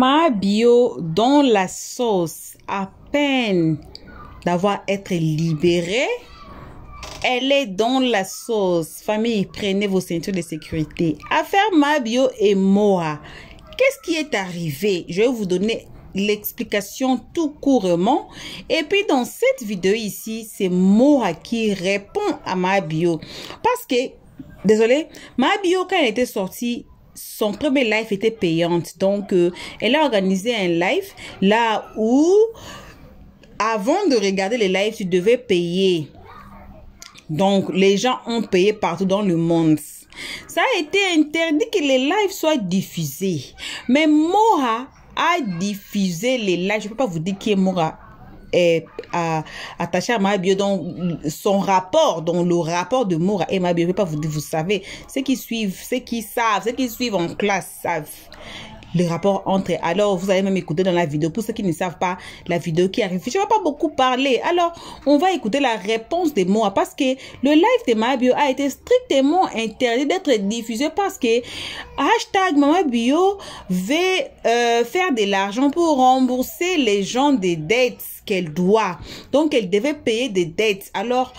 Ma Bio dans la sauce, à peine d'avoir été libérée, elle est dans la sauce. Famille, prenez vos ceintures de sécurité. Affaire Ma Bio et Moha. Qu'est-ce qui est arrivé? Je vais vous donner l'explication tout courtement. Et puis dans cette vidéo ici, c'est Moha qui répond à Ma Bio. Parce que, désolé, Ma Bio, quand elle était sortie, son premier live était payante. Donc, elle a organisé un live là où, avant de regarder les lives, tu devais payer. Donc, les gens ont payé partout dans le monde. Ça a été interdit que les lives soient diffusés. Mais Moha a diffusé les lives. Je ne peux pas vous dire qui est Moha attaché à Ma Bio, donc son rapport, donc le rapport de Moha et Ma Bio, je ne peux pas vous dire, vous savez, ceux qui suivent, ceux qui savent, ceux qui suivent en classe savent le rapport entre. Alors, vous allez même écouter dans la vidéo. Pour ceux qui ne savent pas, la vidéo qui arrive, je ne vais pas beaucoup parler. Alors, on va écouter la réponse de Moha parce que le live de Ma Bio a été strictement interdit d'être diffusé parce que hashtag Ma Bio veut faire de l'argent pour rembourser les gens des dettes qu'elle doit. Donc, elle devait payer des dettes. Alors,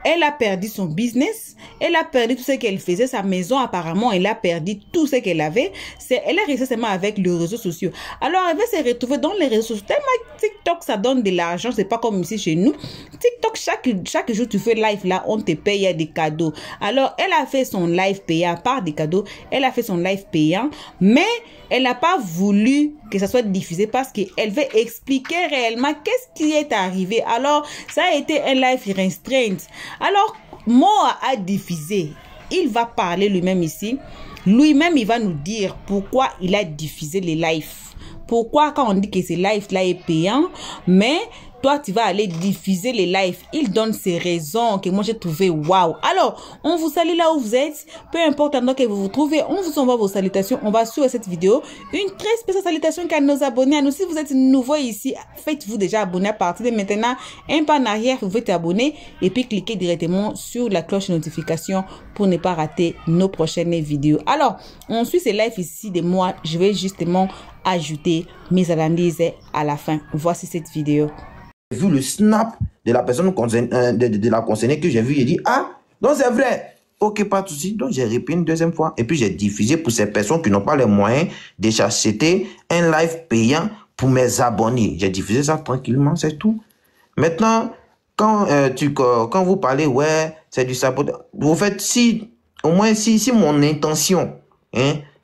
elle a perdu son business, elle a perdu tout ce qu'elle faisait, sa maison apparemment, elle a perdu tout ce qu'elle avait. Elle est restée seulement avec les réseaux sociaux. Alors, elle va se retrouver dans les réseaux sociaux. Tellement TikTok, ça donne de l'argent, c'est pas comme ici chez nous. TikTok, chaque jour tu fais live là, on te paye, il y a des cadeaux. Alors, elle a fait son live payant par des cadeaux, elle a fait son live payant, mais elle n'a pas voulu que ça soit diffusé parce qu'elle veut expliquer réellement qu'est-ce qui est arrivé. Alors, ça a été un live restreint. Alors, Moha a diffusé. Il va parler lui-même ici. Lui-même, il va nous dire pourquoi il a diffusé les lives. Pourquoi quand on dit que ce live-là est payant, mais toi, tu vas aller diffuser les lives. Il donne ses raisons que moi, j'ai trouvé waouh. Alors, on vous salue là où vous êtes. Peu importe l'endroit que vous vous trouvez, on vous envoie vos salutations. On va suivre cette vidéo. Une très spéciale salutation à nos abonnés. À nous, si vous êtes nouveau ici, faites-vous déjà abonner à partir de maintenant. Un pas en arrière, vous pouvez t'abonner et puis cliquez directement sur la cloche de notification pour ne pas rater nos prochaines vidéos. Alors, on suit ces lives ici de moi. Je vais justement ajouter mes analyses à la fin. Voici cette vidéo. Vu le snap de la personne concernée, de la concernée que j'ai vu, j'ai dit ah donc c'est vrai, ok, pas de souci. Donc j'ai répété une deuxième fois et puis j'ai diffusé pour ces personnes qui n'ont pas les moyens d'acheter un live payant pour mes abonnés. J'ai diffusé ça tranquillement, c'est tout. Maintenant quand quand vous parlez ouais c'est du sabotage, vous faites si au moins si mon intention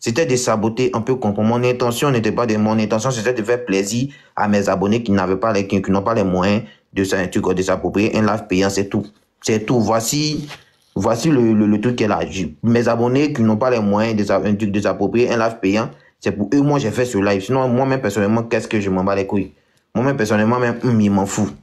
c'était de saboter un peu contre mon intention n'était pas de mon intention, c'était de faire plaisir à mes abonnés qui n'avaient pas qui n'ont pas les moyens de s'approprier un live payant, c'est tout. C'est tout. Voici le truc qui est là. Mes abonnés qui n'ont pas les moyens de s'approprier un live payant, c'est pour eux, moi j'ai fait ce live. Sinon, moi-même personnellement, qu'est-ce que je m'en bats les couilles? Moi-même personnellement, même, il m'en fout.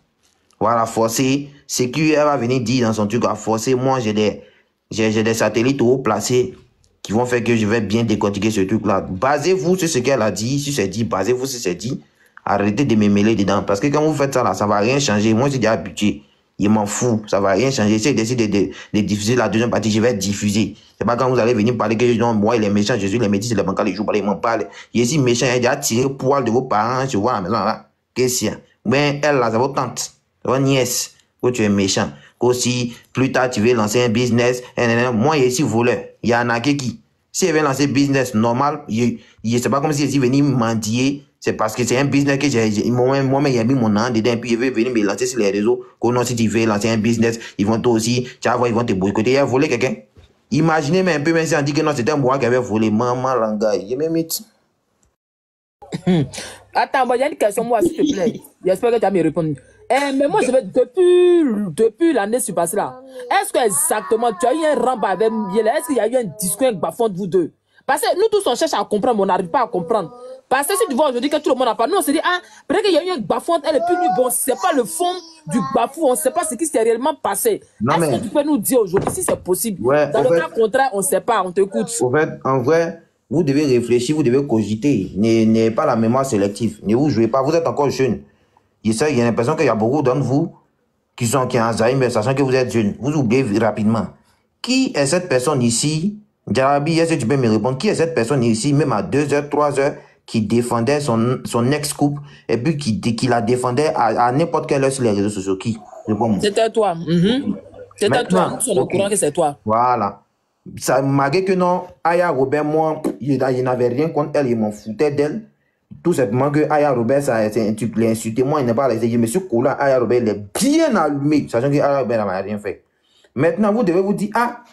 Voilà, forcer. C'est qu'elle va venir dire dans son truc à forcer. Moi, j'ai des satellites haut placés qui vont faire que je vais bien décortiquer ce truc-là. Basez-vous sur ce qu'elle a dit. Si c'est dit, basez-vous sur ce qu'elle dit. Arrêtez de me mêler dedans. Parce que quand vous faites ça, là, ça va rien changer. Moi, j'ai déjà habitué. Il m'en fout. Ça va rien changer. Si je décide de diffuser la deuxième partie, je vais diffuser. C'est pas quand vous allez venir parler que non, moi, il est méchant, je suis les métis, les bancals, les jours, ils m'en parlent. Il est si méchant, il a déjà tiré poil de vos parents, je vois à la maison, là. Qu'est-ce qu'il y a? Mais elle, là, c'est votre tante. C'est votre nièce. Que tu es méchant. Qu'aussi, plus tard, tu veux lancer un business. Moi, il est ici voleur. Il y a un qui. Si elle veut lancer business normal, c'est pas comme si elle venait mendier. C'est parce que c'est un business que moi-même, j'ai mis mon nom dedans. Et puis, il veut venir me lancer sur les réseaux. Que non, si tu veux lancer un business, ils vont toi aussi, tu vas voir, ils vont te boycotter. Il a volé quelqu'un. Imaginez même un peu, même si on dit que non, c'était moi qui avait volé. Maman, langage. Il me met. Attends, il y a une question, moi, s'il te plaît. J'espère que tu vas me répondre. Mais moi, je vais, depuis l'année passée là, est-ce que exactement tu as eu un ramp avec Miele? Est-ce qu'il y a eu un discours avec Bafond de vous deux? Parce que nous tous on cherche à comprendre, mais on n'arrive pas à comprendre. Parce que si tu vois aujourd'hui que tout le monde a pas, nous on se dit, ah, peut-être qu'il y a eu un Bafond, elle est plus nue. Bon, c'est pas le fond du Bafou, on ne sait pas ce qui s'est réellement passé. Est-ce que tu peux nous dire aujourd'hui si c'est possible? Ouais, dans le cas contraire, on ne sait pas, on t'écoute. En vrai, vous devez réfléchir, vous devez cogiter. N'ayez pas la mémoire sélective. Ne vous jouez pas, vous êtes encore jeune. Il y a l'impression qu'il y a beaucoup d'entre vous qui ont Alzheimer, sachant que vous êtes jeune. Vous oubliez rapidement. Qui est cette personne ici? Jarabi, est-ce que tu peux me répondre? Qui est cette personne ici, même à 2 heures, 3 heures, qui défendait son ex-couple et puis qui la défendait à n'importe quelle heure sur les réseaux sociaux. Qui? Réponds-moi. C'était toi. C'était toi. Nous sommes au courant que c'est toi. Voilà. Ça malgré que non, Aya Robert, moi, il n'avait rien contre elle, il m'en foutait d'elle. Tout simplement que Aya Robert, c'est un truc, il l'a insulté, moi, il n'a pas laissé. Je me suis collé à Aya Robert, il est bien allumé, sachant que Aya Robert n'a rien fait. Maintenant, vous devez vous dire, ah,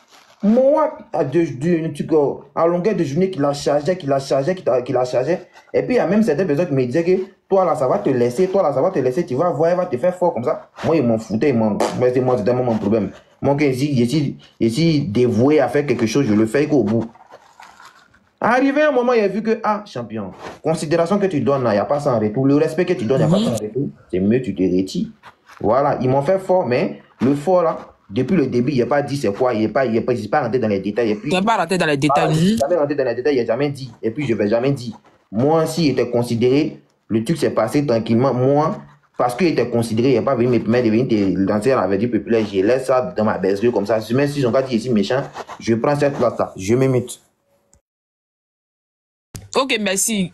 moi, à longueur de journée, qu'il la chargeait. Et puis, il y a même certaines personnes qui me disaient que toi, là, ça va te laisser, tu vas voir, elle va te faire fort comme ça. Moi, ils m'ont foutu, moi, c'est tellement mon problème. Moi, quand je suis dévoué à faire quelque chose, je le fais qu'au bout. Arrivé un moment, il a vu que, ah, champion, considération que tu donnes, il n'y a pas ça en retour. Le respect que tu donnes, il n'y a pas ça en retour. C'est mieux, tu te retires. Voilà, ils m'ont fait fort, mais le fort, là, depuis le début, il n'a pas dit c'est quoi, il n'est pas rentré dans les détails. Et puis, Tu n'es pas rentré dans les détails. Il n'est jamais rentré dans les détails, il n'a jamais dit. Et puis, je ne vais jamais dire. Moi, s'il était considéré, le truc s'est passé tranquillement. Moi, parce qu'il était considéré, il n'est pas venu me permettre de venir te lancer dans la verdure populaire. Je laisse ça dans ma bergerie comme ça. Même si ils ont pas dit ici méchant, je prends cette place-là, je me mute. Ok, merci.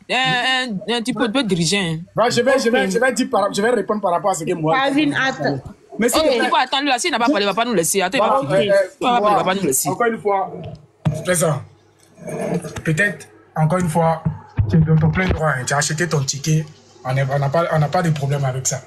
Tu peux diriger. Hein. Bah, je vais répondre par rapport à ce que moi. Pavine, attends. Mais si Ok, il faut attendre là. S'il n'a pas parlé, il ne va pas nous laisser. Attends, il va pas nous laisser. Encore une fois, présent. Peut-être, encore une fois, tu es dans ton plein droit. Hein. Tu as acheté ton ticket. On n'a pas de problème avec ça.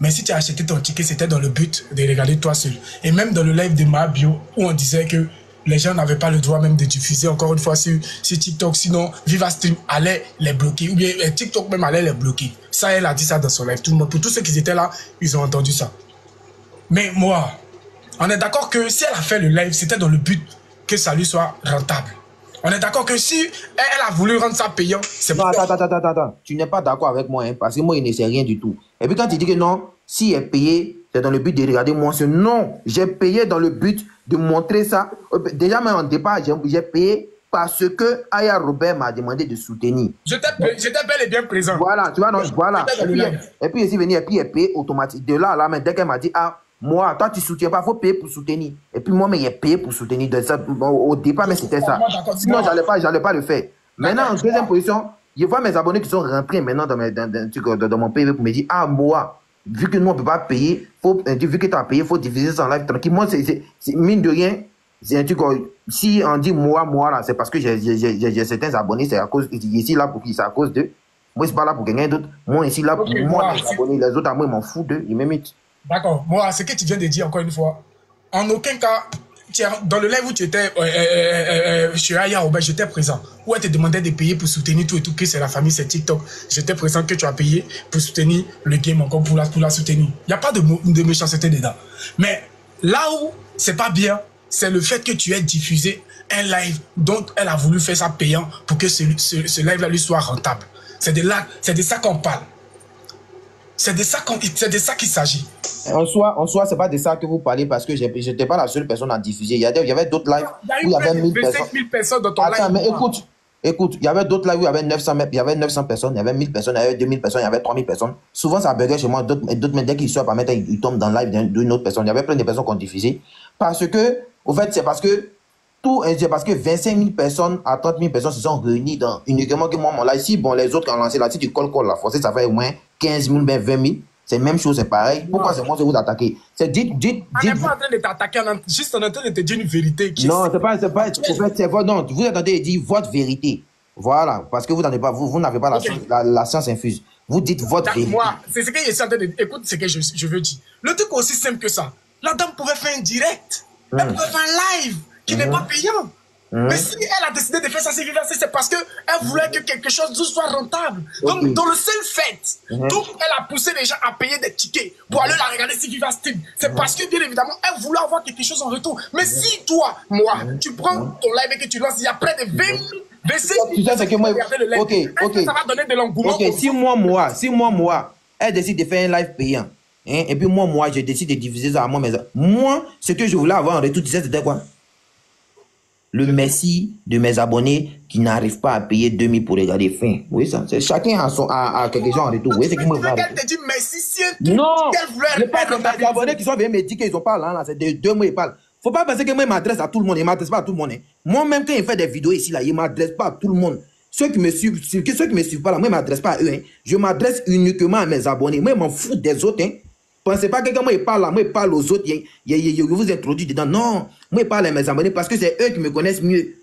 Mais si tu as acheté ton ticket, c'était dans le but de regarder toi seul. Et même dans le live de ma bio, où on disait que les gens n'avaient pas le droit même de diffuser encore une fois sur TikTok. Sinon, Viva Stream allait les bloquer. Ou bien TikTok même allait les bloquer. Ça, elle a dit ça dans son live. Tout le monde, pour tous ceux qui étaient là, ils ont entendu ça. Mais moi, on est d'accord que si elle a fait le live, c'était dans le but que ça lui soit rentable. On est d'accord que si elle a voulu rendre ça payant, c'est pas... Attends. Tu n'es pas d'accord avec moi, hein, parce que moi, il ne sait rien du tout. Et puis quand tu dis que non, si elle est payée, c'est dans le but de regarder moi, c'est non. J'ai payé dans le but de montrer ça. Déjà, même en départ, j'ai payé parce que Aya Robert m'a demandé de soutenir. J'étais bel et bien présent. Voilà, tu vois, non, voilà. Et puis, elle est venue, et puis elle paye automatique. De là à là, mais dès qu'elle m'a dit, ah, moi, toi, tu ne soutiens pas, il faut payer pour soutenir. Et puis moi, mais il a payé pour soutenir. De ça, au départ, mais c'était ça. Sinon, je n'allais pas le faire. Maintenant, en deuxième position, je vois mes abonnés qui sont rentrés maintenant dans mon PV pour me dire, ah, moi, vu que nous, on ne peut pas payer, vu que tu as payé, il faut diffuser ça en live tranquille. Moi, c'est mine de rien, c'est un truc, si on dit moi, là, c'est parce que j'ai certains abonnés, c'est à cause, ici, là, pour qui, c'est à cause d'eux. Moi, c'est pas là pour quelqu'un d'autre. Moi, ici, là, pour moi, les abonnés, les autres, à moi, ils m'en foutent d'eux, ils m'imitent. D'accord. Moi, ce que tu viens de dire, encore une fois, en aucun cas, dans le live où tu étais, chez Aya Robert, j'étais présent. Où elle te demandait de payer pour soutenir tout et tout, que c'est la famille, c'est TikTok. J'étais présent que tu as payé pour soutenir le game, encore pour la soutenir. Il n'y a pas de méchanceté dedans. Mais là où c'est pas bien, c'est le fait que tu aies diffusé un live dont elle a voulu faire ça payant pour que ce live-là lui soit rentable. C'est de ça qu'on parle. C'est de ça qu'il s'agit. En soi, c'est pas de ça que vous parlez parce que je n'étais pas la seule personne à diffuser. Il y avait d'autres lives où il y avait 1000 personnes. 000 personnes dans ton live. Attends, mais écoute, il y avait d'autres lives où il y avait 900 personnes, il y avait 1000 personnes, il y avait 2000 personnes, il y avait 3000 personnes. Souvent, ça buguait chez moi. D'autres, dès qu'ils soient pas mettre, ils tombent dans le live d'une autre personne. Il y avait plein de personnes qui ont diffusé. Parce que, au fait, c'est parce que 25 000 personnes à 30 000 personnes se sont réunies dans uniquement que moi, mon live. Si, bon, les autres qui ont lancé là, si tu colles la force, ça fait au moins 15 000, ben 20 000. C'est la même chose, c'est pareil. Pourquoi c'est moi qui vous attaquer? C'est dites. On n'est pas en train de t'attaquer, juste en train de te dire une vérité. Non, c'est pas, c'est votre, non, vous êtes en train de dire votre vérité. Voilà, parce que vous n'avez pas la science infuse. Vous dites votre vérité. Moi, c'est ce que je suis en train de dire. Écoute ce que je veux dire. Le truc aussi simple que ça. La dame pouvait faire un direct. Elle pouvait faire un live qui n'est pas payant. Mais si elle a décidé de faire ça, c'est parce qu'elle voulait que quelque chose soit rentable. Donc, dans le seul fait, donc elle a poussé les gens à payer des tickets pour aller la regarder sur Viva Stream. C'est parce que, bien évidemment, elle voulait avoir quelque chose en retour. Mais si toi, moi, tu prends ton live et que tu lances, il y a près de 20 000. Tu sais, c'est que moi, ok. Ça va donner de l'engouement. Ok, si moi, elle décide de faire un live payant, hein, et puis moi, je décide de diffuser ça à moi, ce que je voulais avoir en retour, tu sais, c'était quoi? Le merci de mes abonnés qui n'arrivent pas à payer 2000 pour regarder fin. Oui, ça. Chacun a quelque chose en retour. Oui, c'est qui me voit. Elle te dit merci si non, je parle de mes abonnés qui sont venus me dire qu'ils n'ont pas là, c'est de 2 mois ils parlent. Faut pas penser que moi, il m'adresse à tout le monde. Il ne m'adresse pas à tout le monde. Hein. Moi-même, quand il fait des vidéos ici, là, il ne m'adresse pas à tout le monde. Ceux qui me suivent pas là, moi, je ne m'adresse pas à eux. Hein. Je m'adresse uniquement à mes abonnés. Moi, je m'en fous des autres. Hein. Pensez pas que quand moi, je parle là, moi, je parle aux autres. Je vous introduis dedans. Non, moi, je parle à mes abonnés parce que c'est eux qui me connaissent mieux.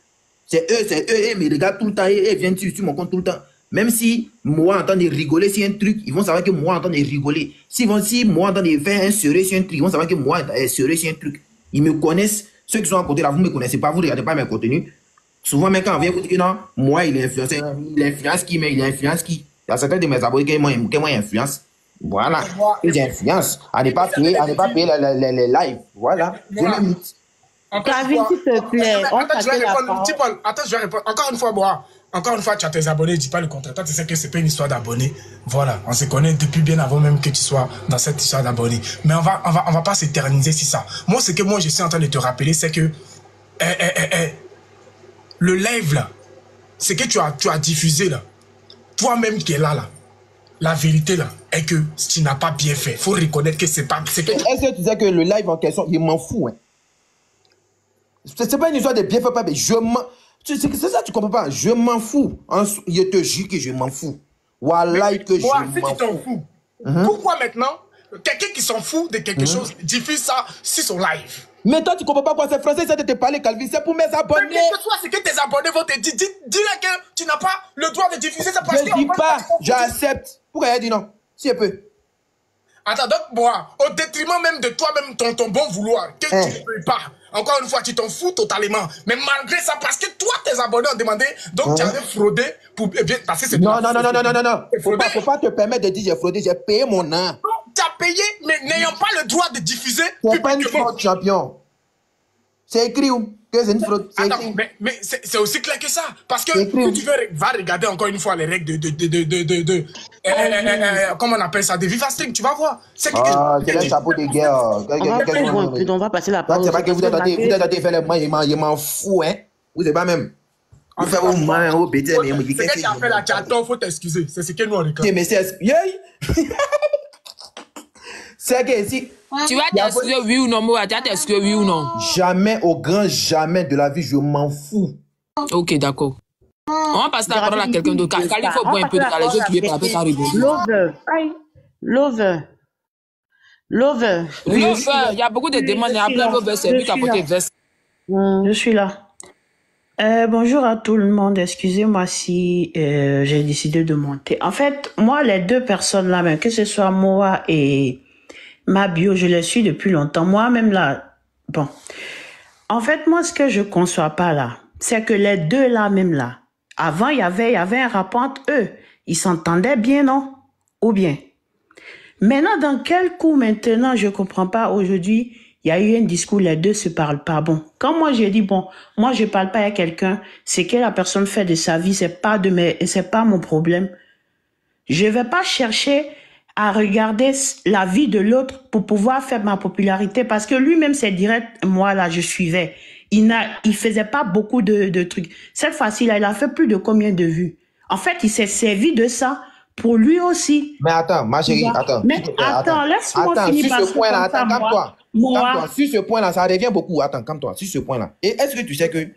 C'est eux, ils me regardent tout le temps, ils viennent sur mon compte tout le temps. Même si moi, en train de rigoler sur un truc, ils vont savoir que moi, en train de rigoler. Si moi, en train de faire un sérieux sur un truc, ils vont savoir que moi, sérieux sur un truc. Ils me connaissent. Ceux qui sont à côté là, vous ne me connaissez pas, vous ne regardez pas mes contenus. Souvent, même quand on vient vous dire que non, moi, il est influencé. Il influence qui, mais il influence qui? Il y a certains de mes abonnés qui moi influence. Voilà. Ils influencent. À ne pas payer les lives. Voilà. Kavin, s'il te plaît. Attends, je vais répondre. Tipol, attends, je vais répondre. Encore une fois, tu as tes abonnés, dis pas le contraire. Toi, tu sais que c'est pas une histoire d'abonnés. Voilà, on se connaît depuis bien avant même que tu sois dans cette histoire d'abonnés. Mais on va pas s'éterniser sur ça. Moi, ce que je suis en train de te rappeler, c'est que le live là, ce que tu as diffusé là, toi-même qui es là, la vérité là, est que tu n'as pas bien fait. Il faut reconnaître que c'est pas... Est-ce que tu sais que le live en question, il m'en fout, hein? C'est pas une histoire de bien fait, pas, mais je m'en... C'est ça, tu comprends pas? Je m'en fous. Je te jure que je m'en fous. Voilà que je m'en fous. Pourquoi maintenant, quelqu'un qui s'en fout de quelque chose diffuse ça sur son live? Mais toi, tu comprends pas quoi? C'est français, ça de te parler, Calvin. C'est pour mes abonnés. Mais toi, c'est que tes abonnés vont te dire. Dis-leur que tu n'as pas le droit de diffuser ça parce que... Je dis pas, j'accepte. Pourquoi elle dit non? Si elle peut. Attends, donc moi, au détriment même de toi-même, ton bon vouloir, que tu ne peux pas. Encore une fois, tu t'en fous totalement. Mais malgré ça, parce que toi, tes abonnés ont demandé, donc tu avais fraudé pour... Eh bien, parce que c'est... Non. Faut pas te permettre de dire j'ai fraudé, j'ai payé mon an. Non, tu as payé, mais n'ayant pas le droit de diffuser... C'est pas une fraude, champion. C'est écrit où? Que c'est une fraude. Attends, mais c'est aussi clair que ça. Parce que si tu vas regarder encore une fois les règles comment on appelle ça, de Vivastream, tu vas voir. C'est le chapeau de guerre. On va passer la parole. C'est pas que vous êtes en faire les moyens, je m'en fous, hein. Vous êtes pas même. Vous faites vos mains au bêtise. C'est que tu as fait la chaton, il faut t'excuser. C'est ce que nous on réclame. Mais c'est... C'est que si... Tu vas t'excuser oui ou non, moi, tu vas t'excuser oui ou non? Jamais, au grand jamais de la vie, je m'en fous. Ok, d'accord. On va passer la parole à quelqu'un d'autre. Car il faut boire un peu de les autres qui viennent après ça répondre. Lover. Il y a beaucoup de demandes. Après, Lover, c'est lui qui a porté veste. Je suis là. Bonjour à tout le monde. Excusez-moi si j'ai décidé de monter. En fait, moi, les deux personnes là, même que ce soit moi et Mabio, je les suis depuis longtemps. Moi-même là, bon. En fait, moi, ce que je conçois pas là, c'est que les deux là, même là, avant, il y avait un rapport entre eux. Ils s'entendaient bien, non? Ou bien? Maintenant, dans quel coup maintenant, je comprends pas. Aujourd'hui, il y a eu un discours, les deux se parlent pas. Bon, quand moi j'ai dit bon, moi je parle pas à quelqu'un, c'est que la personne fait de sa vie, c'est pas mon problème. Je vais pas chercher à regarder la vie de l'autre pour pouvoir faire ma popularité parce que lui-même c'est direct. Moi là, je suivais. Il faisait pas beaucoup de trucs. Cette fois-ci là, il a fait plus de combien de vues. En fait, il s'est servi de ça pour lui aussi. Mais attends, ma chérie, attends. Mais attends, laisse-moi finir sur ce point-là, attends, calme-toi. Moi, sur ce point-là, ça revient beaucoup. Attends, calme-toi, sur ce point-là. Et est-ce que tu sais que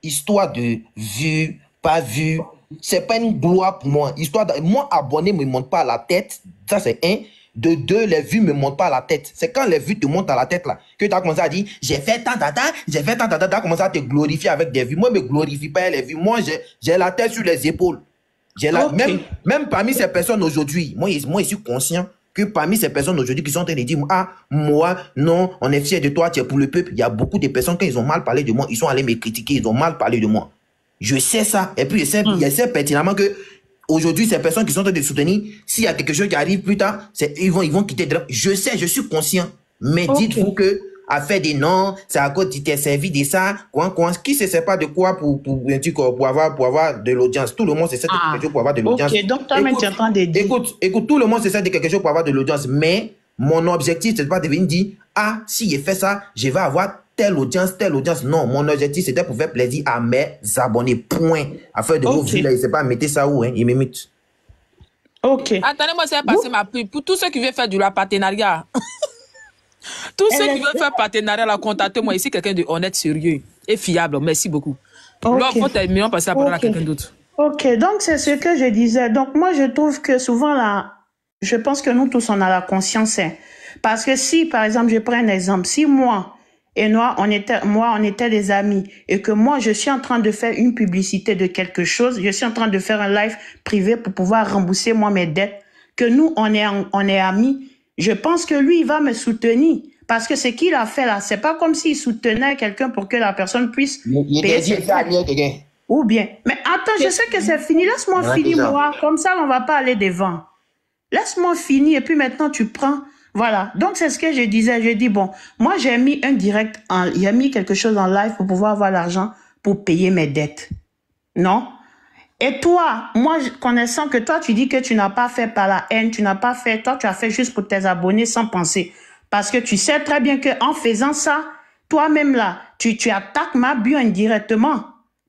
histoire de vue, pas vue, c'est pas une gloire pour moi. Moi, abonné me monte pas à la tête. Ça, c'est un. De deux, les vues me montent pas à la tête. C'est quand les vues te montent à la tête, là, que tu as commencé à dire, j'ai fait tant, tu as commencé à te glorifier avec des vues. Moi, je me glorifie pas les vues. Moi, j'ai la tête sur les épaules. Même parmi ces personnes aujourd'hui, moi, je suis conscient que parmi ces personnes aujourd'hui qui sont en train de dire, ah, moi, non, on est fiers de toi, tu es pour le peuple. Il y a beaucoup de personnes, quand ils ont mal parlé de moi, ils sont allés me critiquer, ils ont mal parlé de moi. Je sais ça. Et puis, je sais pertinemment que aujourd'hui, ces personnes qui sont en train de soutenir, s'il y a quelque chose qui arrive plus tard, ils vont quitter. Je sais, je suis conscient. Mais dites-vous que, à faire des noms, c'est à cause tu t'es servi de ça, qui se sert pas de quoi pour avoir de l'audience. Tout le monde se sert de quelque chose pour avoir de l'audience. Ok, donc toi-même tu es en train de dire. Écoute, tout le monde se sert de quelque chose pour avoir de l'audience. Mais mon objectif, c'est pas de venir dire, ah, si je fais ça, je vais avoir telle audience. Non, mon objectif, c'était pour faire plaisir à mes abonnés. Point. Afin de vous vues là, il ne sait pas mettre ça où, hein, il m'imite. Ok. Attendez-moi, c'est passé ma pub. Pour tous ceux qui veulent faire du partenariat. Tous ceux qui veulent faire partenariat, là, contactez-moi ici, quelqu'un de honnête, sérieux et fiable. Merci beaucoup. Là, on termine, on passe la parole à quelqu'un d'autre. Ok, donc c'est ce que je disais. Donc moi, je trouve que souvent là, je pense que nous tous, on a la conscience. Hein. Parce que si, par exemple, je prends un exemple, si moi et Noah, on était des amis et que moi, je suis en train de faire une publicité de quelque chose, je suis en train de faire un live privé pour pouvoir rembourser moi mes dettes, que nous, on est amis, je pense que lui, il va me soutenir. Parce que ce qu'il a fait là, c'est pas comme s'il soutenait quelqu'un pour que la personne puisse payer ses dettes. Ou bien. Mais attends, je sais que c'est fini. Laisse-moi finir, moi. Comme ça, on va pas aller devant. Laisse-moi finir et puis maintenant, tu prends. Voilà. Donc, c'est ce que je disais. Je dis, bon, moi, j'ai mis un direct, j'ai mis quelque chose en live pour pouvoir avoir l'argent pour payer mes dettes. Non? Et toi, moi, connaissant que toi, tu dis que tu n'as pas fait par la haine, tu n'as pas fait, toi, tu as fait juste pour tes abonnés sans penser. Parce que tu sais très bien qu'en faisant ça, toi-même là, tu attaques ma bio indirectement.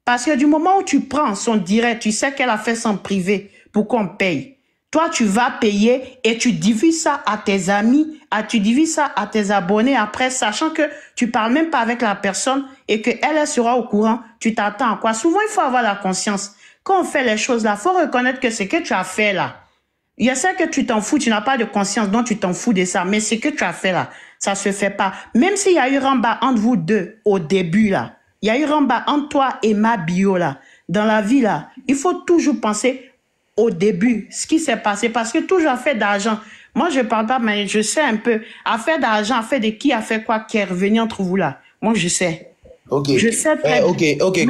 Parce que du moment où tu prends son direct, tu sais qu'elle a fait son privé pour qu'on paye. Toi, tu vas payer et tu divises ça à tes amis, tu divises ça à tes abonnés après, sachant que tu parles même pas avec la personne et qu'elle sera au courant. Tu t'attends à quoi? Souvent, il faut avoir la conscience. Quand on fait les choses là, il faut reconnaître que ce que tu as fait là, je sais que tu t'en fous, tu n'as pas de conscience, donc tu t'en fous de ça. Mais ce que tu as fait là, ça se fait pas. Même s'il y a eu rembat entre vous deux au début là, il y a eu rembat entre toi et ma bio là. Dans la vie là, il faut toujours penser au début, ce qui s'est passé. Parce que toujours affaire d'argent. Moi, je parle pas, mais je sais un peu. Affaire d'argent, affaire de qui a fait quoi, qui est revenu entre vous là. Moi, je sais. Ok. Je sais très bien. Ok. Mais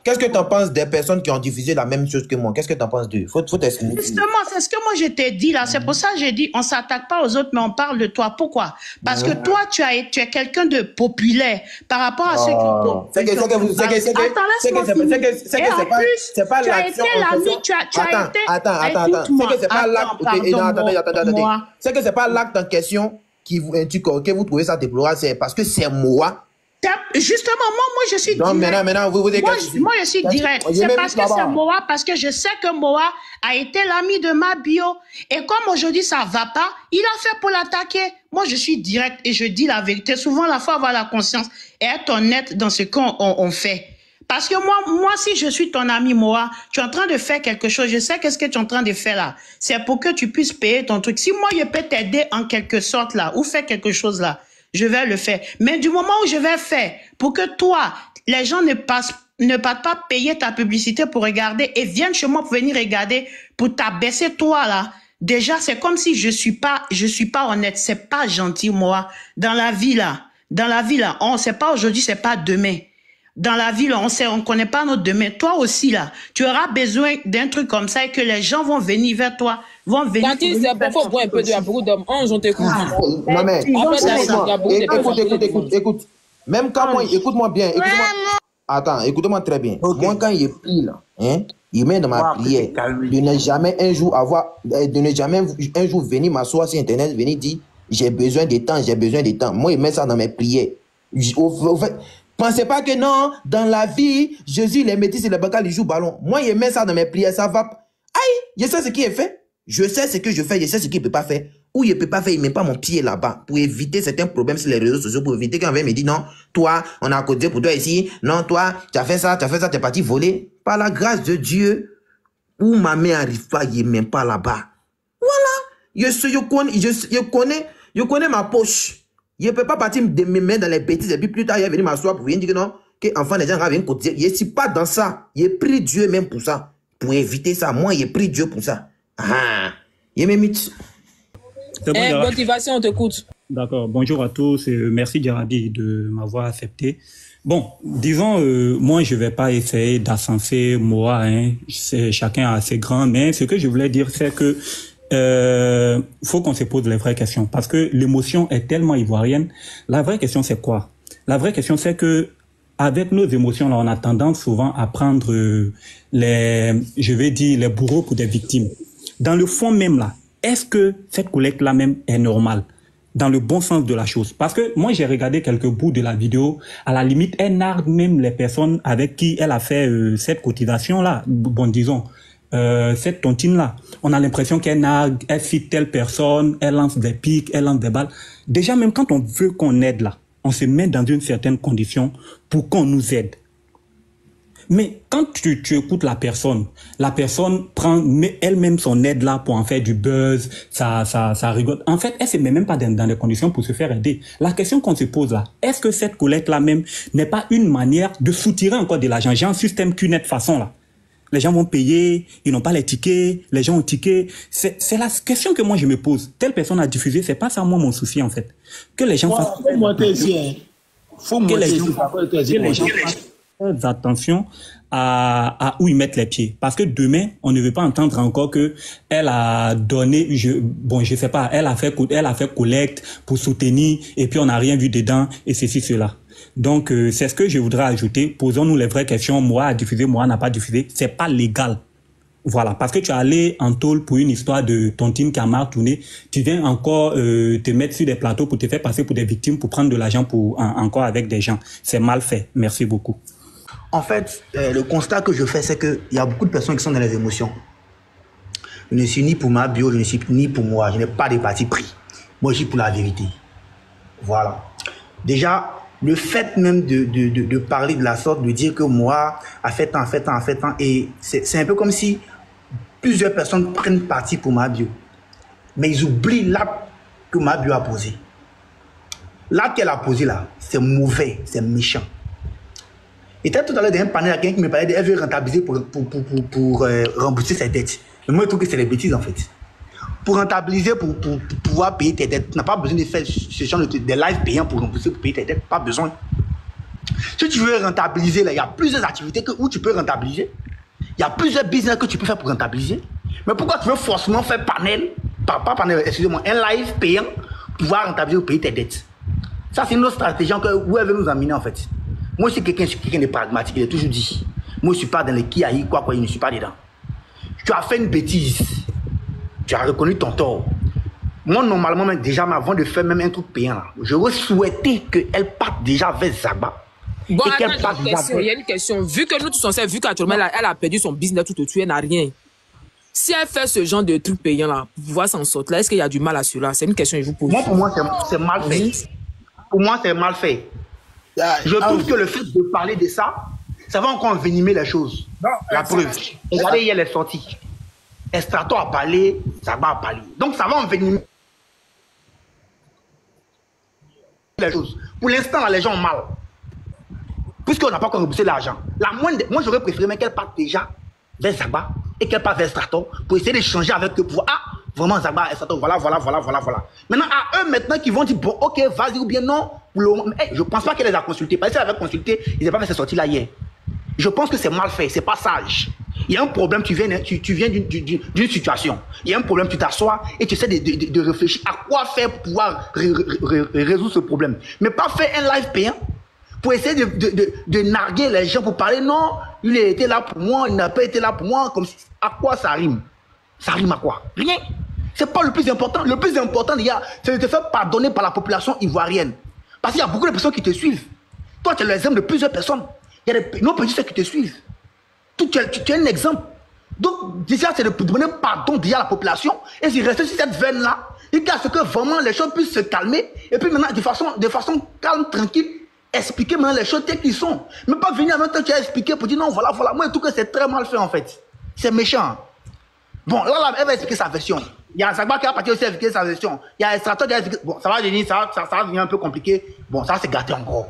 Qu'est-ce que tu en penses des personnes qui ont diffusé la même chose que moi? Qu'est-ce que tu en penses d'eux? Faut t'expliquer. Justement, c'est ce que moi je t'ai dit là. C'est pour ça que j'ai dit, on s'attaque pas aux autres, mais on parle de toi. Pourquoi? Parce que toi, tu es quelqu'un de populaire par rapport à ceux qui... C'est que c'est pas l'action. Attends. C'est que c'est pas l'acte. C'est que c'est pas l'acte en question que vous trouvez ça déplorable. C'est parce que c'est moi. Justement, moi, je suis direct. Maintenant, moi, je suis direct. C'est parce que c'est Moa, parce que je sais que Moa a été l'ami de ma bio. Et comme aujourd'hui, ça va pas, il a fait pour l'attaquer. Moi, je suis direct et je dis la vérité. Souvent, la fois, avoir la conscience et être honnête dans ce qu'on fait. Parce que moi, si je suis ton ami Moa, tu es en train de faire quelque chose, je sais qu'est-ce que tu es en train de faire là. C'est pour que tu puisses payer ton truc. Si moi, je peux t'aider en quelque sorte là, ou faire quelque chose là, je vais le faire. Mais du moment où je vais faire pour que toi, les gens ne partent pas payer ta publicité pour regarder et viennent chez moi pour venir regarder, pour t'abaisser toi là, déjà c'est comme si je suis pas honnête, c'est pas gentil moi. Dans la vie là, on sait pas aujourd'hui, c'est pas demain. Dans la vie là, on connaît pas notre demain. Toi aussi là, tu auras besoin d'un truc comme ça et que les gens vont venir vers toi. Quand il faut voir un peu de beaucoup d'hommes. On t'écoute. Non mais écoute. Même quand moi, écoute-moi bien. Attends, écoute-moi très bien. Okay. Moi quand il prie là, il met dans ma prière de ne jamais un jour venir m'asseoir sur internet, venir dire j'ai besoin de temps. Moi il met ça dans mes prières. Au fait, pensez pas que non, dans la vie, Jésus, les métis et les bancals, ils jouent ballon. moi il met ça dans mes prières, ça va. Aïe, je sais ce qui est fait. Je sais ce que je fais, je sais ce qu'il ne peut pas faire. Ou il ne peut pas faire, il ne met pas mon pied là-bas pour éviter certains problèmes sur les réseaux sociaux, pour éviter qu'un me dit non, toi, on a causé pour toi ici, non, toi, tu as fait ça, tu es parti voler. Par la grâce de Dieu, où ma main n'arrive pas, il ne met pas là-bas. Voilà. Je connais ma poche. Je ne peux pas partir de mes mains dans les bêtises et puis plus tard, il est venu m'asseoir pour venir dire que non, que enfin les gens viennent côté. Je ne suis pas dans ça. J'ai pris Dieu même pour ça. Pour éviter ça. Moi, j'ai pris Dieu pour ça. Motivation, on t'écoute. D'accord. Bonjour à tous. Merci Djarabi de m'avoir accepté. Bon, disons, moi, je vais pas essayer d'ascenser moi. Chacun a ses grands. Mais ce que je voulais dire, c'est que faut qu'on se pose les vraies questions. Parce que l'émotion est tellement ivoirienne. La vraie question, c'est quoi? La vraie question, c'est que avec nos émotions, là, on a tendance souvent à prendre les bourreaux pour des victimes. Dans le fond même là, est-ce que cette collecte-là même est normale? Dans le bon sens de la chose. Parce que moi, j'ai regardé quelques bouts de la vidéo. À la limite, elle nargue même les personnes avec qui elle a fait cette cotisation-là. Bon, disons, cette tontine-là. On a l'impression qu'elle nargue, elle cite telle personne, elle lance des pics, elle lance des balles. Déjà, même quand on veut qu'on aide là, on se met dans une certaine condition pour qu'on nous aide. Mais quand tu écoutes la personne prend elle-même son aide là pour en faire du buzz, ça rigole. En fait, elle se met même pas dans des conditions pour se faire aider. La question qu'on se pose là, est-ce que cette collecte là même n'est pas une manière de soutirer encore de l'argent? J'ai un système qu'une façon là. Les gens vont payer, ils n'ont pas les tickets, les gens ont ticket. C'est la question que moi je me pose. Telle personne a diffusé, c'est pas ça moi mon souci en fait. Que les gens fassent... Faut monter ici, Faut monter ici. Que les gens fassent attention à où ils mettent les pieds. Parce que demain, on ne veut pas entendre encore que elle a donné, je sais pas, elle a fait collecte pour soutenir et puis on n'a rien vu dedans et ceci, cela. Donc, c'est ce que je voudrais ajouter. Posons-nous les vraies questions. Moi a diffusé, moi n'a pas diffusé. C'est pas légal. Voilà. Parce que tu es allé en tôle pour une histoire de tontine qui a mal tourné. Tu viens encore te mettre sur des plateaux pour te faire passer pour des victimes, pour prendre de l'argent encore avec des gens. C'est mal fait. Merci beaucoup. En fait, le constat que je fais, c'est qu'il y a beaucoup de personnes qui sont dans les émotions. Je ne suis ni pour ma bio, je ne suis ni pour moi. Je n'ai pas de parti pris. Moi, je suis pour la vérité. Voilà. Déjà, le fait même de parler de la sorte, de dire que moi, a fait tant, et c'est un peu comme si plusieurs personnes prennent parti pour ma bio. Mais ils oublient l'acte que ma bio a posé. L'acte qu'elle a posé là, c'est mauvais, c'est méchant. Et tout à l'heure, dans un panel, quelqu'un qui me parlait d'elle veut rentabiliser pour rembourser ses dettes. Mais moi, je trouve que c'est des bêtises en fait. Pour rentabiliser, pour pouvoir payer tes dettes, tu n'as pas besoin de faire ce genre de live payants pour rembourser, pour payer tes dettes. Pas besoin. Si tu veux rentabiliser, là, il y a plusieurs activités où tu peux rentabiliser. Il y a plusieurs business que tu peux faire pour rentabiliser. Mais pourquoi tu veux forcément faire excusez-moi, un live payant pour pouvoir rentabiliser ou payer tes dettes? Ça, c'est une autre stratégie où elle veut nous amener en fait. Moi, je suis quelqu'un de pragmatique, il est toujours dit. Moi, je ne suis pas dans les qui aïe, quoi, je ne suis pas dedans. Tu as fait une bêtise. Tu as reconnu ton tort. Moi, normalement, même, déjà, avant de faire même un truc payant, là, j'aurais souhaité qu'elle parte déjà vers Zagba. Bon, attends, il y a une question. Vu que nous tous on sait, vu qu'actuellement, elle a perdu son business tout au-dessus, elle n'a rien. Si elle fait ce genre de truc payant, là, pour pouvoir s'en sortir, là, est-ce qu'il y a du mal à cela? C'est une question que je vous pose. Moi, pour moi, c'est mal fait. Pour moi, c'est mal fait. Je trouve que le fait de parler de ça, ça va encore envenimer les choses. Non, la preuve. Regardez, hier, elle est sortie. Estrato a parlé, Zagba a parlé. Donc, ça va envenimer les choses. Pour l'instant, les gens ont mal. Puisqu'on n'a pas encore remboursé l'argent. Moi, j'aurais préféré qu'elle parte déjà vers Zagba et qu'elle parte vers Estrato pour essayer d'échanger avec eux pour voir, ah, vraiment Zagba, Estrato, voilà. Maintenant, à eux, maintenant, qui vont dire, bon, ok, vas-y ou bien non. Je ne pense pas qu'elle les a consultés. Parce qu'elle avait consulté, ils n'avaient pas fait cette sortie-là hier. Je pense que c'est mal fait, c'est pas sage. Il y a un problème, tu viens d'une situation. Il y a un problème, tu t'assois et tu essaies de réfléchir à quoi faire pour pouvoir résoudre ce problème. Mais pas faire un live payant pour essayer de narguer les gens, pour parler, non, il a été là pour moi, il n'a pas été là pour moi. Comme si, à quoi ça rime? Ça rime à quoi? Rien. C'est pas le plus important. Le plus important, les gars, c'est de te faire pardonner par la population ivoirienne. Parce qu'il y a beaucoup de personnes qui te suivent. Toi, tu es l'exemple de plusieurs personnes. Il y a des non-petits qui te suivent. Tu es un exemple. Donc, déjà, c'est de donner pardon déjà à la population et de rester sur cette veine-là. Et qu'à ce que vraiment les choses puissent se calmer. Et puis maintenant, de façon calme, tranquille, expliquer maintenant les choses telles qu'elles sont. Mais pas venir en même temps que tu as expliqué pour dire non, voilà. Moi, en tout cas, c'est très mal fait en fait. C'est méchant. Bon, là, elle va expliquer sa version. Il y a Zagba qui a parti aussi expliquer sa version. Il y a Estrato qui a expliqué. Bon, ça va devenir un peu compliqué. Bon, ça c'est gâté encore.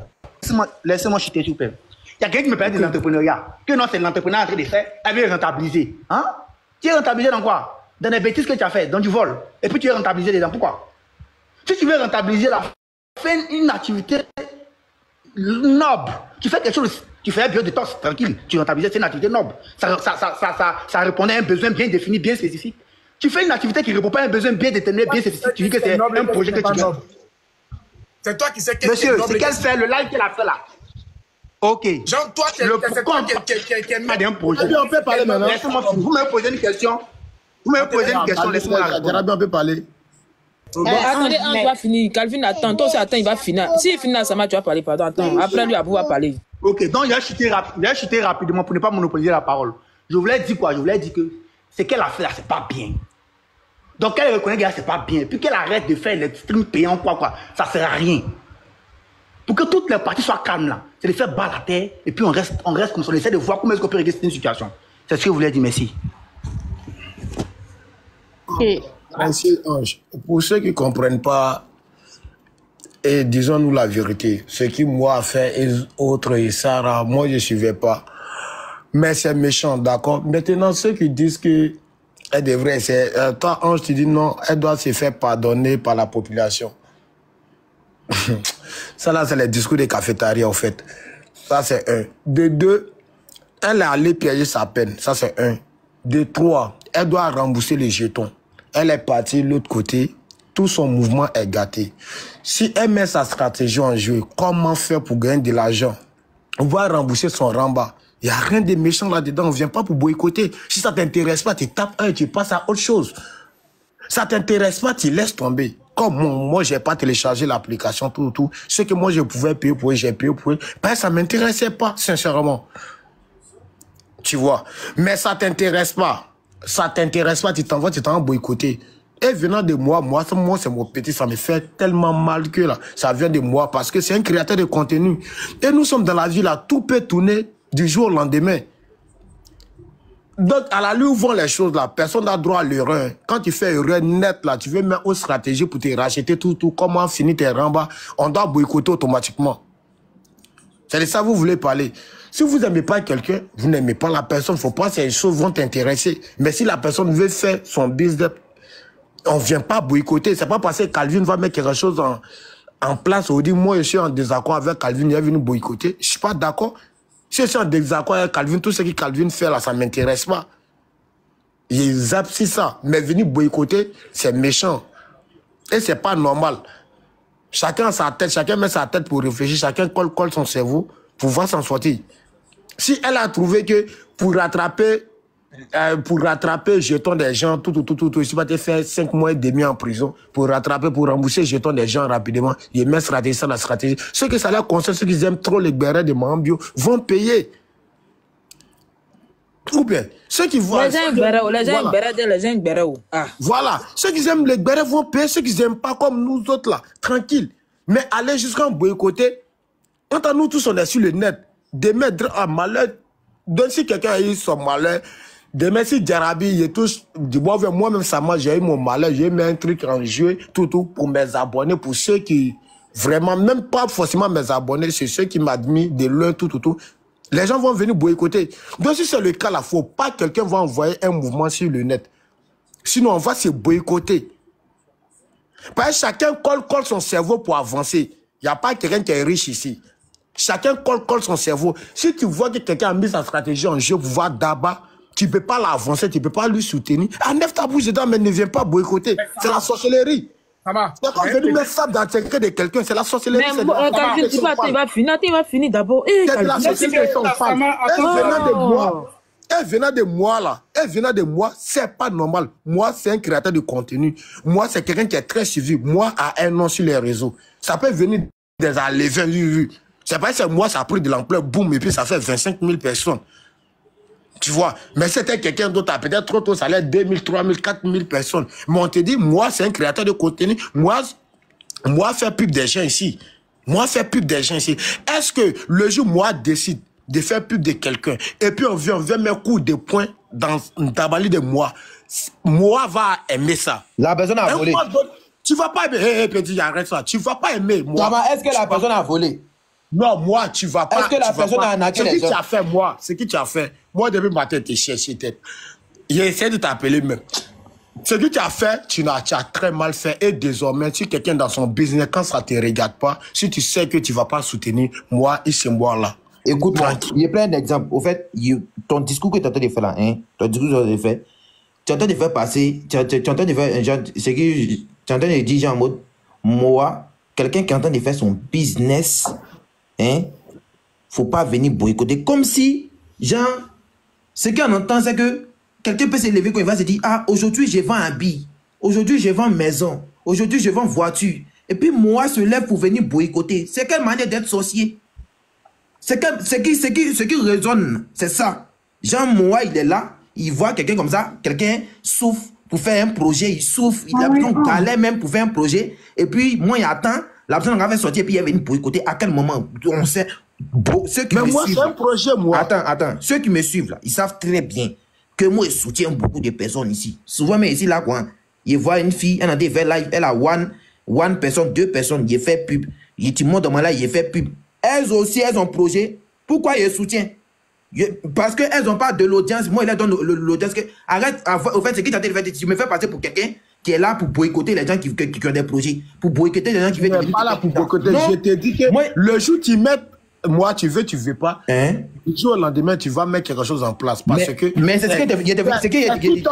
Laissez-moi chuter, s'il vous plaît. Il y a quelqu'un qui me parle de l'entrepreneuriat. Que non, c'est l'entrepreneur en train de faire. Elle veut rentabiliser. Hein? Tu es rentabilisé dans quoi? Dans les bêtises que tu as fait, dans du vol. Et puis tu es rentabilisé dedans. Pourquoi? Si tu veux rentabiliser là, fais une activité noble. Tu fais quelque chose. Tu fais un bio de tox, tranquille. Tu rentabilises, c'est une activité noble. Ça répondait à un besoin bien défini, bien spécifique. Tu fais une activité qui ne répond pas à un besoin bien déterminé, bien spécifique. Tu dis que c'est un projet que tu veux. C'est toi qui sais qu'est-ce Monsieur, c'est qu'elle fait le live qu'elle a fait là. Ok. Genre, toi, c'est toi qui est d'un projet. On peut parler maintenant. Vous me posez une question. Laissez-moi la répondre. On peut parler. Attendez, on doit finir. Calvin, attends. Toi aussi, attends, il va finir. S'il finit là, ça tu vas parler. Pardon, attends. Après, lui, à pouvoir parler. Ok, donc il a chuté rapidement pour ne pas monopoliser la parole. Je voulais dire quoi? Je voulais dire que ce qu'elle a fait là, c'est pas bien. Donc, elle reconnaît que c'est pas bien. Puis qu'elle arrête de faire les streams payants, quoi. Ça sert à rien. Pour que toutes les parties soient calmes là, c'est de faire bas la terre et puis on reste comme ça, on essaie de voir comment est-ce qu'on peut régler cette situation. C'est ce que je voulais dire, merci. Merci Ange. Pour ceux qui ne comprennent pas, et disons-nous la vérité, ce qui moi a fait et autres et Sarah, moi je ne suivais pas. Mais c'est méchant, d'accord? Maintenant, ceux qui disent que elle devrait, toi Ange, tu dis non, elle doit se faire pardonner par la population. Ça là, c'est le discours des cafétériens en fait. Ça c'est un. De deux, elle est allée piéger sa peine. Ça c'est un. De trois, elle doit rembourser les jetons. Elle est partie de l'autre côté. Tout son mouvement est gâté. Si elle met sa stratégie en jeu, comment faire pour gagner de l'argent? On va rembourser son ramba. Il n'y a rien de méchant là-dedans. On ne vient pas pour boycotter. Si ça ne t'intéresse pas, tu tapes un et tu passes à autre chose. Ça ne t'intéresse pas, tu laisses tomber. Comme moi, je n'ai pas téléchargé l'application, tout. Ce que moi, je pouvais payer pour eux, j'ai payé pour eux. Ben, ça ne m'intéressait pas, sincèrement. Tu vois. Mais ça ne t'intéresse pas. Ça ne t'intéresse pas, tu t'en vas boycotter. Et venant de moi, c'est mon petit, ça me fait tellement mal que là, ça vient de moi parce que c'est un créateur de contenu. Et nous sommes dans la vie là, tout peut tourner du jour au lendemain. Donc, à la lueur où vont les choses là, personne n'a droit à l'erreur. Quand tu fais erreur nette là, tu veux mettre aux stratégies pour te racheter tout, comment finir tes rembats, on doit boycotter automatiquement. C'est de ça que vous voulez parler. Si vous n'aimez pas quelqu'un, vous n'aimez pas la personne, il ne faut pas que ces choses vont t'intéresser. Mais si la personne veut faire son business, on ne vient pas boycotter. C'est pas parce que Calvin va mettre quelque chose en place. On dit, moi, je suis en désaccord avec Calvin, il est venu boycotter. Je ne suis pas d'accord. Si je suis en désaccord avec Calvin, tout ce que Calvin fait là, ça ne m'intéresse pas. Il zappe ça. Mais venir boycotter, c'est méchant. Et c'est pas normal. Chacun a sa tête, chacun met sa tête pour réfléchir, chacun colle son cerveau pour voir s'en sortir. Si elle a trouvé que pour rattraper jetons des gens, tout, je vais te faire 5 mois et demi en prison pour rembourser jetons des gens rapidement. Il met stratégie sur la stratégie. Ceux que ça leur concerne, ceux qui aiment trop les bérets de Mambio, vont payer. Ou bien, ceux qui voient... Les gens bérets. Voilà. Ceux qui aiment les bérets vont payer, ceux qui n'aiment pas comme nous autres là, tranquille. Mais aller jusqu'en boycotter, quand nous tous on est sur le net, de mettre un malheur, donc si quelqu'un a eu son malheur, demain, si Djarabi, il touche, moi-même, ça m'a, j'ai eu mon malheur, j'ai mis un truc en jeu, tout, pour mes abonnés, pour ceux qui, vraiment, même pas forcément mes abonnés, c'est ceux qui m'admirent de l'un, tout. Les gens vont venir boycotter. Donc, si c'est le cas là, faut pas que quelqu'un va envoyer un mouvement sur le net. Sinon, on va se boycotter. Parce que chacun colle son cerveau pour avancer. Il n'y a pas quelqu'un qui est riche ici. Chacun colle son cerveau. Si tu vois que quelqu'un a mis sa stratégie en jeu pour voir d'abord, tu ne peux pas l'avancer, tu ne peux pas lui soutenir. Enlève ta bouche dedans, mais ne viens pas boycotter. C'est la sorcellerie. C'est comme venir mettre ça dans le secret de quelqu'un, c'est la sorcellerie. Mais il va finir d'abord. C'est la sorcellerie. Elle venant de moi, c'est pas normal. Moi, c'est un créateur de contenu. Moi, c'est quelqu'un qui est très suivi. Moi, a un nom sur les réseaux. Ça peut venir des alévins, c'est pas que moi, ça a pris de l'ampleur, boum, et puis ça fait 25 000 personnes. Tu vois, mais c'était quelqu'un d'autre, peut-être trop tôt, ça allait 2 000, 3 000, 4 000 personnes. Mais on te dit, moi, c'est un créateur de contenu. Moi, faire pub des gens ici. Est-ce que le jour, moi, décide de faire pub de quelqu'un, et puis on vient mettre coup de poing dans une tabali de moi va aimer ça. La personne a volé. Tu vas pas aimer, petit, arrête ça. Tu vas pas aimer, moi. Est-ce que la personne a volé? Non, moi, tu vas pas. Est-ce que la personne a arnaqué les gens? Ce qui tu as fait, moi, depuis matin, tu cherché tête. J'ai essayé de t'appeler même. Ce que tu as fait, tu as très mal fait. Et désormais, si quelqu'un dans son business, quand ça ne te regarde pas, si tu sais que tu ne vas pas soutenir, moi, c'est moi là. Écoute-moi, il y a plein d'exemples. Au fait, ton discours que tu es en train de faire là, ton discours que tu es en train de faire, tu es en train de faire passer, tu es en train de faire un genre, c'est que tu es en train de dire en mode, moi, quelqu'un qui est en train de faire son business, faut pas venir boycotter. Comme si, genre, ce qu'on entend, c'est que quelqu'un peut se lever quand il va se dire, ah, aujourd'hui, je vends un billet. Aujourd'hui, je vends maison. Aujourd'hui, je vends voiture. Et puis, moi, se lève pour venir boycotter. C'est quelle manière d'être sorcier? C'est qui résonne, c'est ça. Jean Moa, il est là, il voit quelqu'un comme ça, quelqu'un souffre pour faire un projet, il souffre, il a besoin de galère même pour faire un projet. Et puis, moi, il attend, La personne avait sorti et puis il est venu boycotter. À quel moment? On sait. Ceux qui Mais me moi, suivent, c'est un projet, moi. Attends. Ceux qui me suivent, là, ils savent très bien que moi, je soutiens beaucoup de personnes ici. Souvent, mais ici, là, quoi, ils voient une fille, elle a des live, elle a one personne, 2 personnes, il fait pub. Tu montes dans là, il fait pub. Elles aussi, elles ont projet. Pourquoi ils soutiennent? Parce qu'elles n'ont pas de l'audience. Moi, il leur donne l'audience. Arrête, au fait, c'est qui t'a dit, tu me fais passer pour quelqu'un qui est là pour boycotter les gens qui ont des projets. Pour boycotter les gens qui veulent... Je ne pas là pour boycotter. Je te dis que le jour où tu mets... Moi, tu veux pas. Hein? Du jour au lendemain, tu vas mettre quelque chose en place. Parce que... Mais c'est ce que il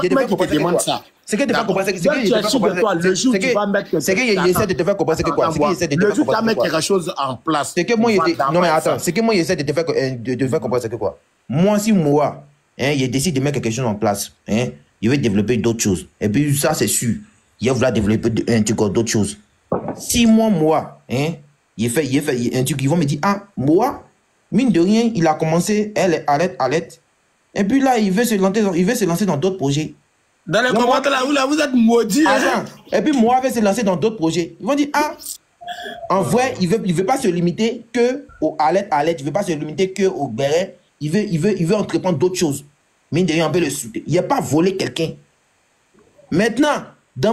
devait comprendre ça. C'est que tu vas comprendre. Le jour où tu vas mettre... C'est qu'il essaie de te faire comprendre quoi. Le jour où tu vas mettre quelque chose en place. C'est que moi, non mais attends. C'est que moi, il essaie de te faire comprendre c'est que quoi. Moi, si moi, il décide de mettre quelque chose en place, il veut développer d'autres choses. Et puis ça, c'est sûr. Il va vouloir développer d'autres choses. Si moi, il fait un truc, ils vont me dire, ah, moi, mine de rien, il a commencé, elle arrête. Et puis là, il veut se lancer dans d'autres projets. Dans les commentaires, là, vous êtes maudits. Et puis moi, il veut se lancer dans d'autres projets. Ils vont dire, ah, en vrai, il veut pas se limiter que au Alette, il veut pas se limiter que au Béret. Il veut entreprendre d'autres choses. Mine de rien, on peut le soutenir. Il n'a pas volé quelqu'un. Maintenant,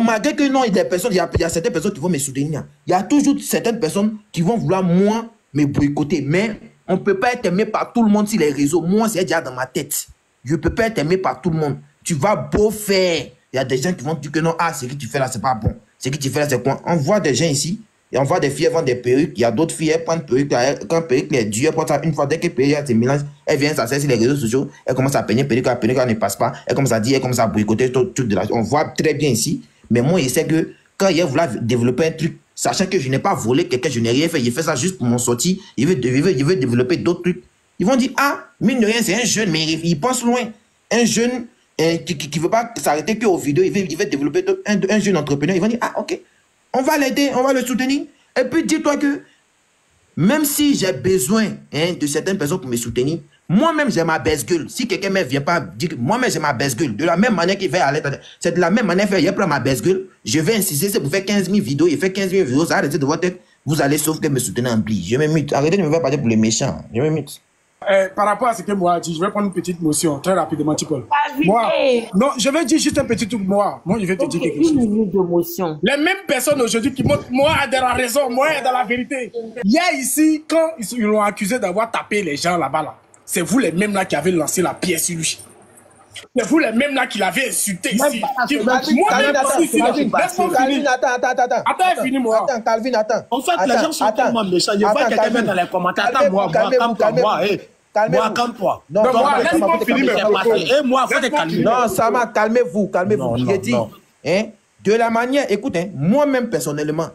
malgré que non, il y a certaines personnes qui vont me soutenir. Il y a toujours certaines personnes qui vont vouloir moi me boycotter. Mais on ne peut pas être aimé par tout le monde sur les réseaux. Moi, c'est déjà dans ma tête. Je ne peux pas être aimé par tout le monde. Tu vas beau faire. Il y a des gens qui vont dire que non, ah, ce que tu fais là, c'est pas bon. Ce que tu fais là, c'est quoi? On voit des gens ici. Et on voit des filles vendre des perruques. Il y a d'autres filles, elles prennent perruques. Quand perruque est dure, une fois dès que perruque se mélange, elle vient s'asseoir sur les réseaux sociaux. Elle commence à peigner perruque, la perruque ne passe pas. Elle commence à dire, elle commence à boycotter tout de la. On voit très bien ici. Mais moi, je sais que quand il voulait développer un truc, sachant que je n'ai pas volé quelqu'un, je n'ai rien fait, il fait ça juste pour mon sortie, il veut développer d'autres trucs. Ils vont dire, ah, mine de rien, c'est un jeune, mais il pense loin. Un jeune qui ne veut pas s'arrêter qu'aux vidéos, il veut développer un jeune entrepreneur. Ils vont dire, ah, ok, on va l'aider, on va le soutenir. Et puis, dis-toi que même si j'ai besoin de certaines personnes pour me soutenir, moi-même, j'ai ma baisse-gueule. Si quelqu'un ne vient pas dire que moi-même, j'ai ma baisse-gueule. De la même manière qu'il fait à l'aide, c'est de la même manière qu'il prend ma baisse-gueule. Je vais insister, c'est pour faire 15 000 vidéos. Il fait 15 000 vidéos, ça arrête de votre tête. Vous allez sauf que me soutenir en pli. Je me mute. Arrêtez de me faire parler pour les méchants. Je me mute. Par rapport à ce que moi dit, je vais prendre une petite motion très rapidement, Tipol. Moi, non, je vais dire juste un petit truc. Moi, je vais te dire quelque chose. Une minute de motion. Les mêmes personnes aujourd'hui qui montrent moi a de la raison, moi a de la vérité. Hier ici, quand ils l'ont accusé d'avoir tapé les gens là-bas, là, c'est vous les mêmes là qui avez lancé la pierre sur lui. C'est vous les mêmes là qui l'avez insulté ici. Attends, finis-moi. Attends, Calvin, attends. En fait, les gens sont tellement méchants. Je vois quelqu'un mettre dans les commentaires. Attends, moi, calme-toi. Non, laisse-moi finir mes propos. Et moi, faut te calmer. Non, Sama, calmez-vous. J'ai dit, de la manière, écoute, moi-même personnellement,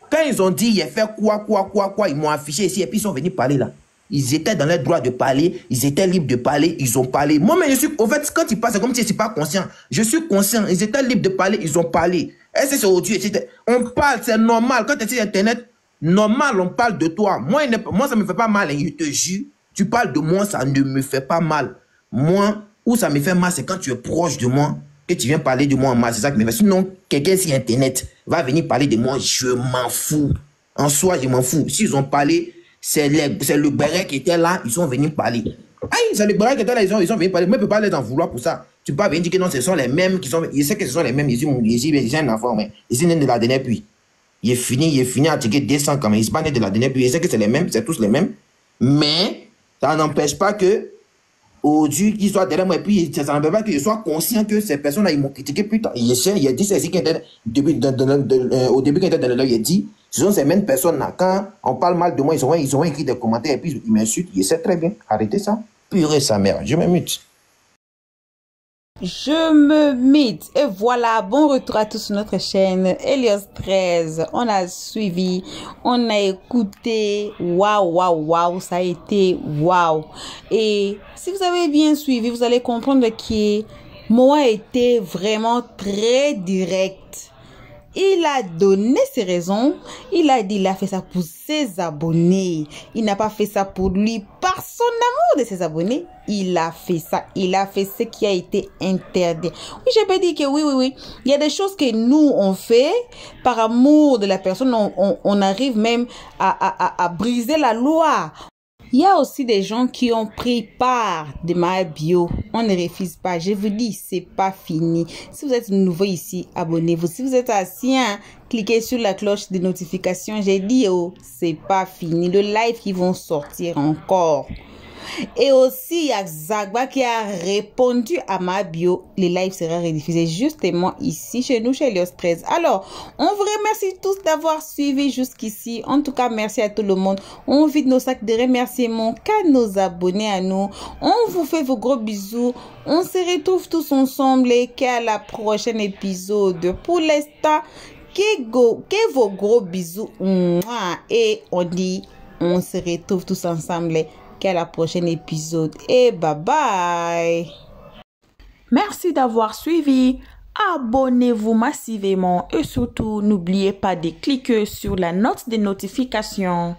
quand ils ont dit, il a fait quoi, ils m'ont affiché ici et puis ils sont venus parler là. Ils étaient dans leur droit de parler, ils étaient libres de parler, ils ont parlé. Moi-même, au fait, quand ils parlent, c'est comme si je ne suis pas conscient. Je suis conscient, ils étaient libres de parler, ils ont parlé. Est-ce que c'est aujourd'hui? On parle, c'est normal. Quand tu es sur Internet, normal, on parle de toi. Moi, ça ne me fait pas mal, je te jure. Tu parles de moi, ça ne me fait pas mal. Moi, où ça me fait mal, c'est quand tu es proche de moi, que tu viens parler de moi en mal. C'est ça qui me fait. Sinon, quelqu'un sur Internet va venir parler de moi, je m'en fous. En soi, je m'en fous. S'ils ont parlé, c'est le Béret qui était là, ils sont venus parler. Aïe, c'est le Béret qui était là, ils sont venus parler. Moi, je ne peux pas les en vouloir pour ça. Tu peux pas venir dire que non, ce sont les mêmes qui sont. Je sais que ce sont les mêmes. Ils sont un enfant, mais ils sont nés de la dernière pluie. Il est fini à tirer 200 quand même. Ils sont pas nés de la dernière pluie. Je sais que c'est les mêmes, c'est tous les mêmes. Mais ça n'empêche pas que aujourd'hui, qu'ils soient derrière moi, et puis ça n'empêche pas que je sois conscient que ces personnes-là, ils m'ont critiqué plus tard. Il a dit, c'est ici au début, quand il était dans le live, il a dit, ce sont ces mêmes personnes-là. Quand on parle mal de moi, ils ont écrit des commentaires et puis ils m'insultent. Il sait très bien. Arrêtez ça. Purée sa mère. Je me mute. Je me mute. Et voilà, bon retour à tous sur notre chaîne Helios 13. On a suivi, on a écouté. Waouh, ça a été waouh. Et si vous avez bien suivi, vous allez comprendre que Moa était vraiment très direct. Il a donné ses raisons. Il a dit il a fait ça pour ses abonnés. Il n'a pas fait ça pour lui par son amour de ses abonnés. Il a fait ça. Il a fait ce qui a été interdit. Oui, je peux dire que oui. Il y a des choses que nous, on fait par amour de la personne. On arrive même à briser la loi. Il y a aussi des gens qui ont pris part de ma bio. On ne refuse pas. Je vous dis, c'est pas fini. Si vous êtes nouveau ici, abonnez-vous. Si vous êtes ancien, cliquez sur la cloche de notification. J'ai dit, oh, c'est pas fini. Le live qui vont sortir encore. Et aussi, il y a Zagba qui a répondu à ma bio. Le live sera rediffusé justement ici chez nous, chez Helios 13. Alors, on vous remercie tous d'avoir suivi jusqu'ici. En tout cas, merci à tout le monde. On vide nos sacs de remerciements qu'à nos abonnés à nous. On vous fait vos gros bisous. On se retrouve tous ensemble et qu'à la prochaine épisode. Pour l'instant, que vos gros bisous. Et on dit, on se retrouve tous ensemble. Qu'à la prochaine épisode et bye bye. Merci d'avoir suivi. Abonnez-vous massivement et surtout n'oubliez pas de cliquer sur la note de notification.